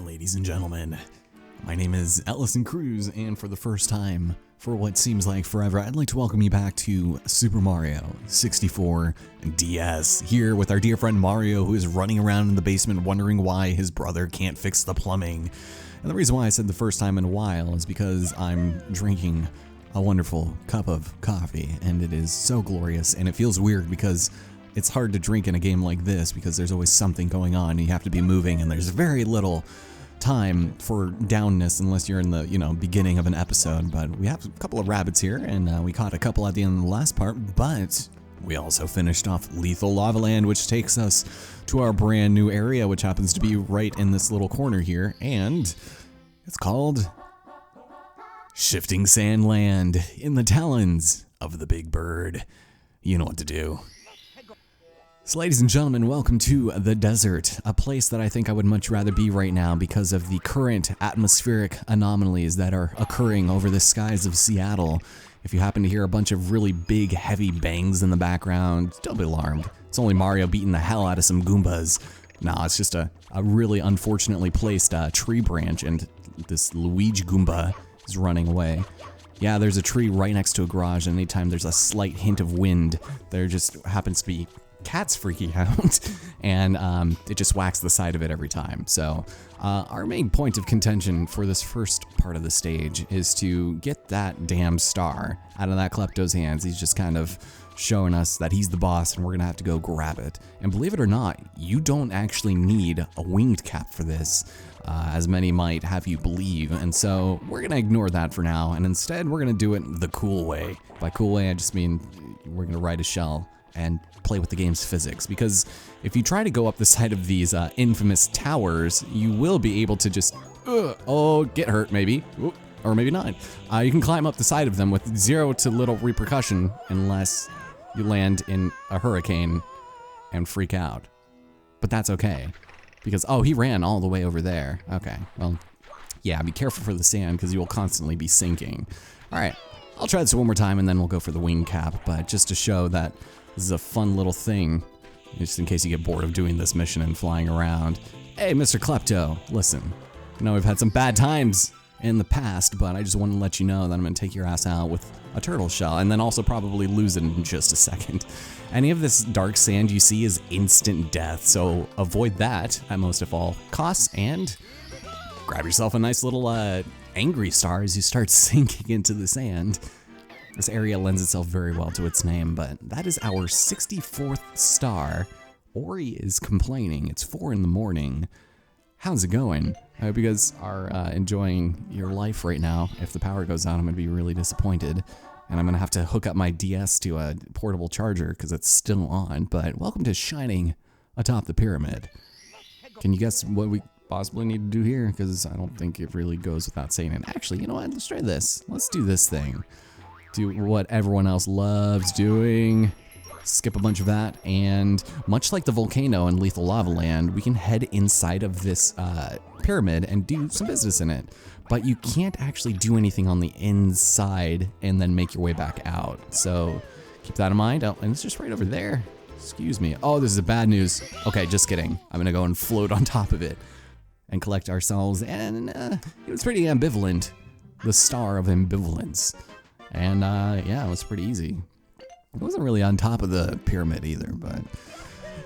Ladies and gentlemen, my name is Ellison Cruz, and for the first time, for what seems like forever, I'd like to welcome you back to Super Mario 64 DS, here with our dear friend Mario, who is running around in the basement wondering why his brother can't fix the plumbing. And the reason why I said the first time in a while is because I'm drinking a wonderful cup of coffee, and it is so glorious, and it feels weird because it's hard to drink in a game like this because there's always something going on, and you have to be moving, and there's very little time for downness unless you're in the, beginning of an episode. But we have a couple of rabbits here, and we caught a couple at the end of the last part, but we also finished off Lethal Lava Land, which takes us to our brand new area, which happens to be right in this little corner here, and it's called Shifting Sand Land in the Talons of the Big Bird. You know what to do. So ladies and gentlemen, welcome to the desert, a place that I think I would much rather be right now because of the current atmospheric anomalies that are occurring over the skies of Seattle. If you happen to hear a bunch of really big, heavy bangs in the background, don't be alarmed. It's only Mario beating the hell out of some Goombas. No, it's just a really unfortunately placed tree branch, and this Luigi Goomba is running away. Yeah, there's a tree right next to a garage, and anytime there's a slight hint of wind, there just happens to be cats freaking out, and it just whacks the side of it every time. So our main point of contention for this first part of the stage is to get that damn star out of that Klepto's hands. He's just kind of showing us that he's the boss, and we're gonna have to go grab it. And believe it or not, you don't actually need a winged cap for this, as many might have you believe. And so we're gonna ignore that for now, and instead we're gonna do it the cool way. By cool way, I just mean we're gonna ride a shell and play with the game's physics, because if you try to go up the side of these infamous towers, you will be able to just get hurt maybe, or maybe not. You can climb up the side of them with zero to little repercussion unless you land in a hurricane and freak out. But that's okay, because he ran all the way over there. Okay, well, yeah, be careful for the sand because you will constantly be sinking. All right, I'll try this one more time and then we'll go for the wing cap, but just to show that this is a fun little thing, just in case you get bored of doing this mission and flying around. Hey, Mr. Klepto, listen, I know we've had some bad times in the past, but I just want to let you know that I'm going to take your ass out with a turtle shell, and then also probably lose it in just a second. Any of this dark sand you see is instant death, so avoid that at most of all costs, and grab yourself a nice little angry star as you start sinking into the sand. This area lends itself very well to its name, but that is our 64th star. Ori is complaining. It's 4 in the morning. How's it going? I hope you guys are enjoying your life right now. If the power goes out, I'm going to be really disappointed, and I'm going to have to hook up my DS to a portable charger because it's still on. But welcome to Shining Atop the Pyramid. Can you guess what we possibly need to do here? Because I don't think it really goes without saying it. Actually, you know what? Let's try this. Let's do this thing. Do what everyone else loves doing, skip a bunch of that, and much like the volcano in Lethal Lava Land, we can head inside of this pyramid and do some business in it. But you can't actually do anything on the inside and then make your way back out. So keep that in mind. Oh, and it's just right over there. Excuse me. Oh, this is bad news. Okay, just kidding. I'm gonna go and float on top of it and collect ourselves, and it was pretty ambivalent. The star of ambivalence. And yeah, it was pretty easy. It wasn't really on top of the pyramid either, but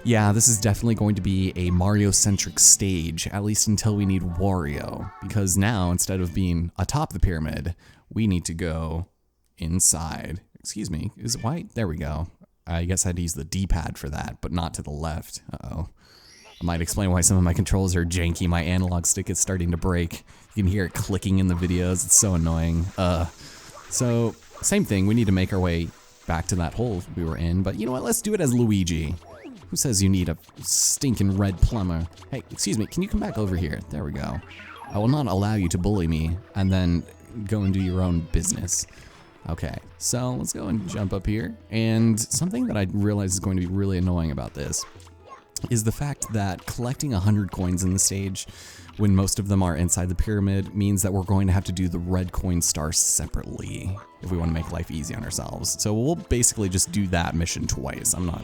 yeah, this is definitely going to be a Mario-centric stage, at least until we need Wario, because now, instead of being atop the pyramid, we need to go inside. Excuse me, is it white? There we go. I guess I had to use the D-pad for that, but not to the left. Uh-oh. I might explain why some of my controls are janky. My analog stick is starting to break. You can hear it clicking in the videos. It's so annoying. So, same thing, we need to make our way back to that hole we were in, but you know what, let's do it as Luigi. Who says you need a stinking red plumber? Hey, excuse me, can you come back over here? There we go. I will not allow you to bully me and then go and do your own business. Okay, so let's go and jump up here, and something that I realize is going to be really annoying about this is the fact that collecting 100 coins in the stage when most of them are inside the pyramid means that we're going to have to do the red coin star separately if we want to make life easy on ourselves. So we'll basically just do that mission twice. I'm not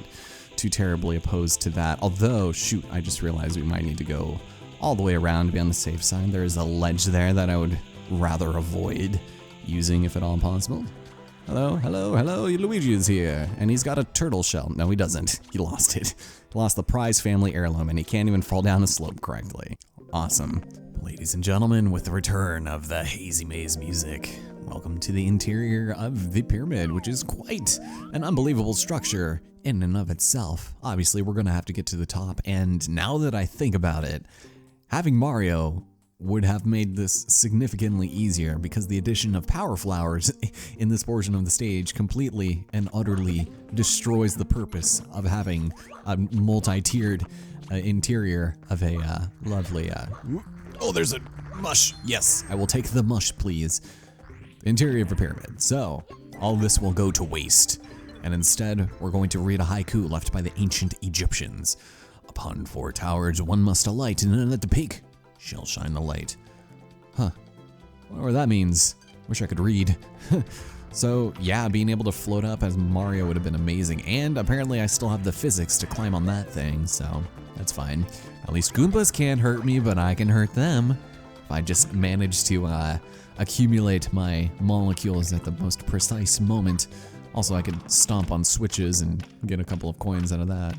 too terribly opposed to that. Although, shoot, I just realized we might need to go all the way around to be on the safe side. There is a ledge there that I would rather avoid using if at all possible. Hello, hello, hello, Luigi is here. And he's got a turtle shell. No, he doesn't. He lost it. He lost the prize family heirloom and he can't even fall down the slope correctly. Awesome. Ladies and gentlemen, with the return of the Hazy Maze music, welcome to the interior of the pyramid, which is quite an unbelievable structure in and of itself. Obviously, we're gonna have to get to the top, and now that I think about it, having Mario would have made this significantly easier because the addition of power flowers in this portion of the stage completely and utterly destroys the purpose of having a multi-tiered interior of a lovely oh, there's a mush. Yes, I will take the mush, please. Interior of a pyramid. So, all this will go to waste. And instead, we're going to read a haiku left by the ancient Egyptians. Upon four towers, one must alight, and at the peak shall shine the light. Huh. I wonder what that means. Wish I could read. So, yeah, being able to float up as Mario would have been amazing. And apparently I still have the physics to climb on that thing, so that's fine. At least Goombas can't hurt me, but I can hurt them. If I just manage to accumulate my molecules at the most precise moment. Also, I could stomp on switches and get a couple of coins out of that.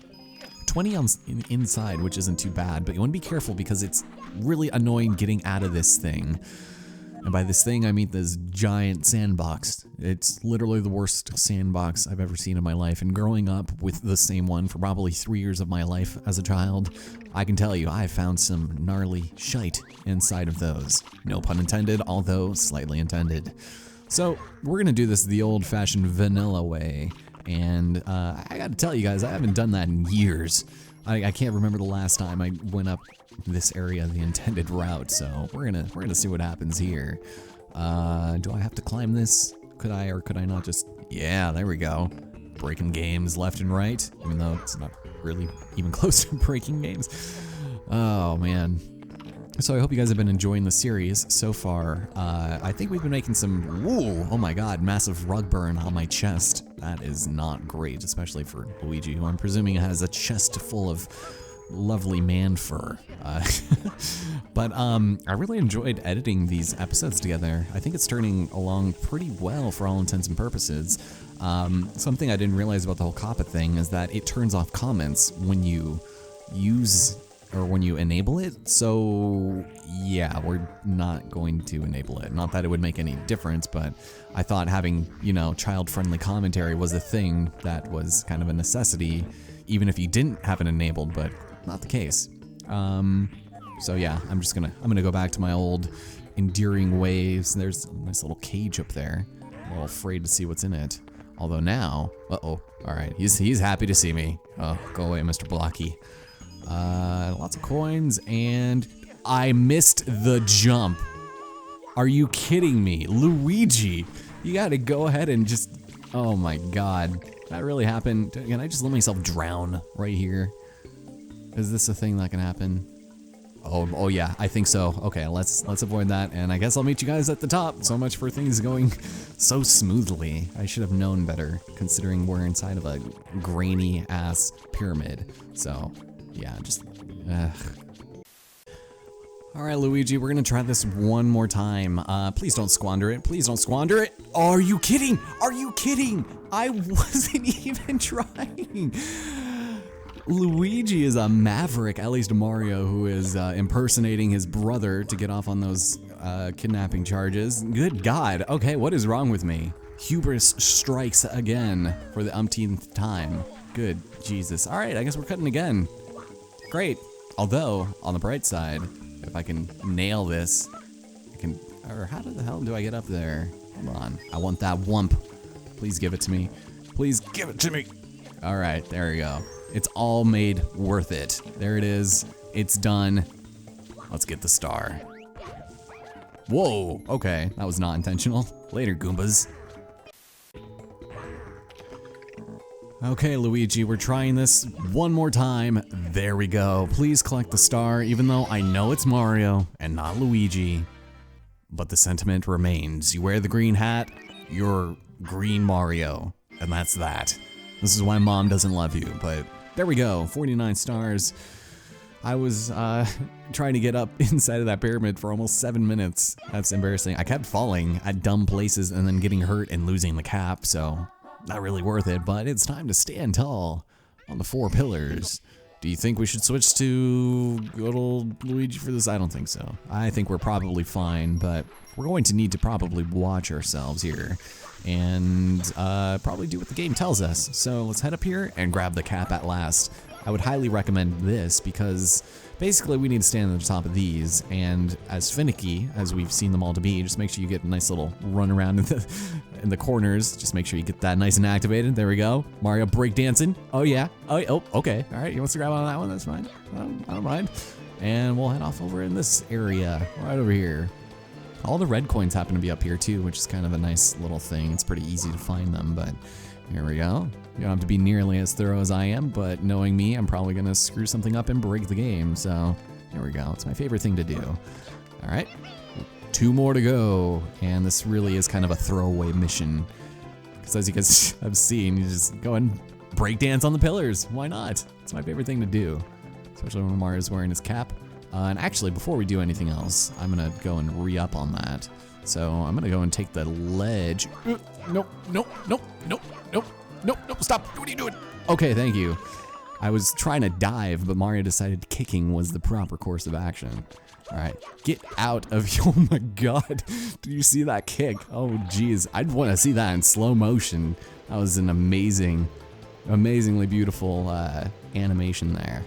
20 on inside, which isn't too bad, but you want to be careful because it's really annoying getting out of this thing. And by this thing, I mean this giant sandbox. It's literally the worst sandbox I've ever seen in my life. And growing up with the same one for probably 3 years of my life as a child, I can tell you I found some gnarly shite inside of those. No pun intended, although slightly intended. So we're gonna do this the old-fashioned vanilla way. And I gotta tell you guys, I haven't done that in years. I can't remember the last time I went up this area the intended route, so we're gonna see what happens here. Do I have to climb this? Could I or could I not just... Yeah, there we go. Breaking games left and right, even though it's not really even close to breaking games. Oh man. So I hope you guys have been enjoying the series so far. I think we've been making some, ooh, oh my god, massive rug burn on my chest. That is not great, especially for Luigi, who I'm presuming has a chest full of lovely man fur. But I really enjoyed editing these episodes together. I think it's turning along pretty well for all intents and purposes. Something I didn't realize about the whole Kappa thing is that it turns off comments when you use or when you enable it, so yeah, we're not going to enable it. Not that it would make any difference, but I thought having, you know, child-friendly commentary was a thing that was kind of a necessity, even if you didn't have it enabled, but not the case. So yeah, I'm gonna go back to my old endearing ways. There's a nice little cage up there. I'm a little afraid to see what's in it. Although now, all right, he's happy to see me. Oh, go away, Mr. Blocky. Lots of coins, and I missed the jump. Are you kidding me? Luigi, you gotta go ahead and just, oh my god. That really happened? Can I just let myself drown right here? Is this a thing that can happen? Oh yeah, I think so. Okay, let's avoid that, and I guess I'll meet you guys at the top. So much for things going so smoothly. I should have known better, considering we're inside of a grainy-ass pyramid. So, yeah, just, Alright, Luigi, we're gonna try this one more time. Please don't squander it. Please don't squander it. Oh, are you kidding? Are you kidding? I wasn't even trying. Luigi is a maverick, at least Mario, who is impersonating his brother to get off on those kidnapping charges. Good God. Okay, what is wrong with me? Hubris strikes again for the umpteenth time. Good Jesus. All right, I guess we're cutting again. Great. Although, on the bright side, if I can nail this, I can, or how the hell do I get up there? Hold on. I want that wump. Please give it to me. Please give it to me. All right, there we go. It's all made worth it. There it is. It's done. Let's get the star. Whoa, okay, that was not intentional. Later, Goombas. Okay, Luigi, we're trying this one more time. There we go. Please collect the star, even though I know it's Mario and not Luigi. But the sentiment remains. You wear the green hat, you're green Mario. And that's that. This is why Mom doesn't love you, but there we go, 49 stars. I was trying to get up inside of that pyramid for almost 7 minutes. That's embarrassing. I kept falling at dumb places and then getting hurt and losing the cap, so not really worth it, but it's time to stand tall on the 4 pillars. Do you think we should switch to good old Luigi for this? I don't think so. I think we're probably fine, but we're going to need to probably watch ourselves here and probably do what the game tells us. So let's head up here and grab the cap at last. I would highly recommend this because basically we need to stand on the top of these, and as finicky as we've seen them all to be, just make sure you get a nice little run around in the corners. Just make sure you get that nice and activated. There we go. Mario breakdancing. Oh yeah. Oh, okay. All right, you want to grab on that one? That's fine. I don't mind. And we'll head off over in this area, right over here. All the red coins happen to be up here too, which is kind of a nice little thing. It's pretty easy to find them, but here we go. You don't have to be nearly as thorough as I am, but knowing me, I'm probably gonna screw something up and break the game, so here we go. It's my favorite thing to do. All right, 2 more to go, and this really is kind of a throwaway mission, because as you guys have seen, you just go and break dance on the pillars. Why not? It's my favorite thing to do, especially when Mario's wearing his cap. And actually, before we do anything else, I'm gonna go and re-up on that. So I'm gonna go and take the ledge. Nope, stop, what are you doing? Okay, thank you. I was trying to dive, but Mario decided kicking was the proper course of action. All right, get out of, oh my God. Did you see that kick? Oh geez, I'd wanna see that in slow motion. That was an amazingly beautiful animation there.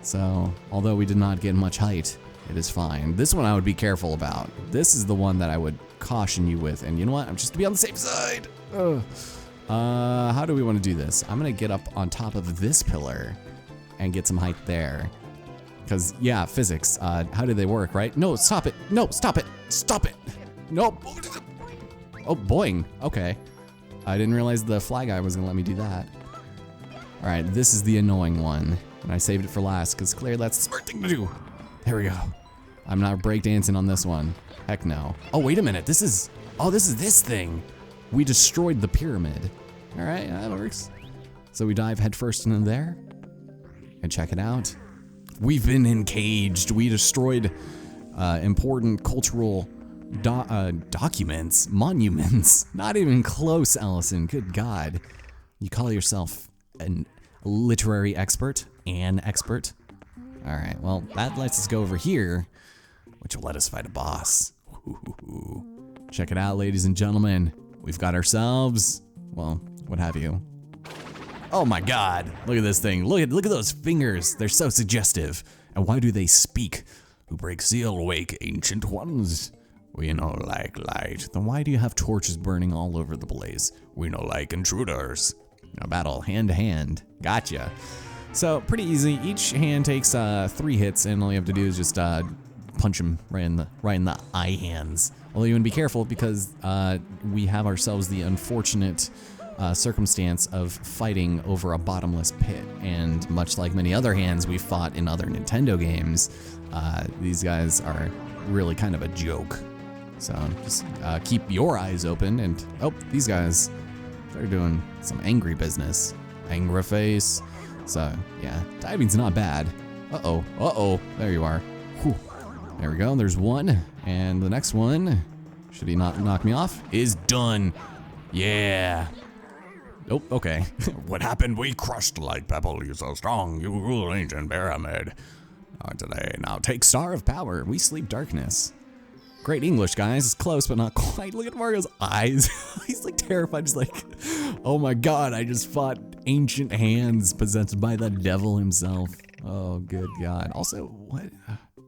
So, although we did not get much height, it is fine. This one I would be careful about. This is the one that I would caution you with. And you know what? I'm just to be on the safe side. Ugh. How do we want to do this? I'm gonna get up on top of this pillar and get some height there. Because, yeah, physics. How do they work, right? No, stop it. No, stop it. Stop it. No. Oh, boing. Okay. I didn't realize the fly guy was gonna let me do that. All right, this is the annoying one. And I saved it for last because clearly that's the smart thing to do. There we go. I'm not breakdancing on this one. Heck no. Oh, wait a minute. This is this thing. We destroyed the pyramid. All right, that works. So we dive headfirst into there and check it out. We've been encaged. We destroyed important cultural documents, monuments. Not even close, Allison. Good God. You call yourself a literary expert? An expert? All right, well, that lets us go over here, which will let us fight a boss. Ooh. Check it out, ladies and gentlemen. We've got ourselves, well, what have you. Oh my God, look at this thing. Look at those fingers. They're so suggestive. And why do they speak? Who break seal, wake ancient ones. We no like light. Then why do you have torches burning all over the place? We no like intruders. A battle hand to hand. Gotcha. So pretty easy. Each hand takes 3 hits, and all you have to do is just punch him right in the eye hands. Although you want to be careful because we have ourselves the unfortunate circumstance of fighting over a bottomless pit, and much like many other hands we've fought in other Nintendo games, these guys are really kind of a joke. So just keep your eyes open, and oh, these guys, they're doing some angry business. Angry face. So yeah, diving's not bad. Uh-oh, there you are. Whew. There we go, there's one. And the next one, should he not knock me off, is done. Yeah. Oh, okay. What happened? We crushed light pebble. You're so strong. You rule ancient pyramid. Today, now take Star of Power. We sleep darkness. Great English, guys. It's close, but not quite. Look at Mario's eyes. He's like terrified. He's like, oh my God, I just fought ancient hands possessed by the devil himself. Oh, good God. Also, what?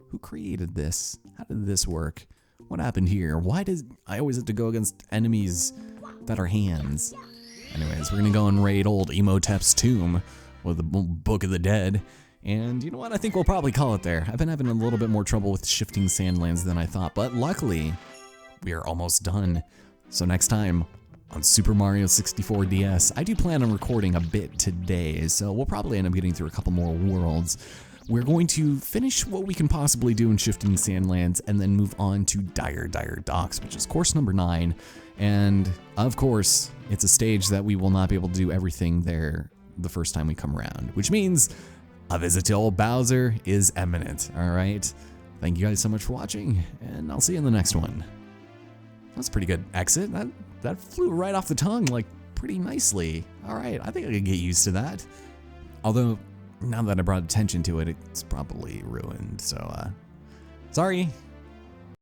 Who created this? How did this work? What happened here? Why does I always have to go against enemies that are hands? Anyways, we're gonna go and raid old Emotep's tomb with the Book of the Dead. And you know what? I think we'll probably call it there. I've been having a little bit more trouble with shifting sandlands than I thought, but luckily, we are almost done. So next time on Super Mario 64 DS, I do plan on recording a bit today, so we'll probably end up getting through a couple more worlds. We're going to finish what we can possibly do in Shifting Sandlands and then move on to Dire Docks, which is course number 9. And of course, it's a stage that we will not be able to do everything there the first time we come around, which means A visit to old Bowser is imminent, alright? Thank you guys so much for watching, and I'll see you in the next one. That's a pretty good exit. That flew right off the tongue, like, pretty nicely. Alright, I think I could get used to that. Although, now that I brought attention to it, it's probably ruined, so, sorry.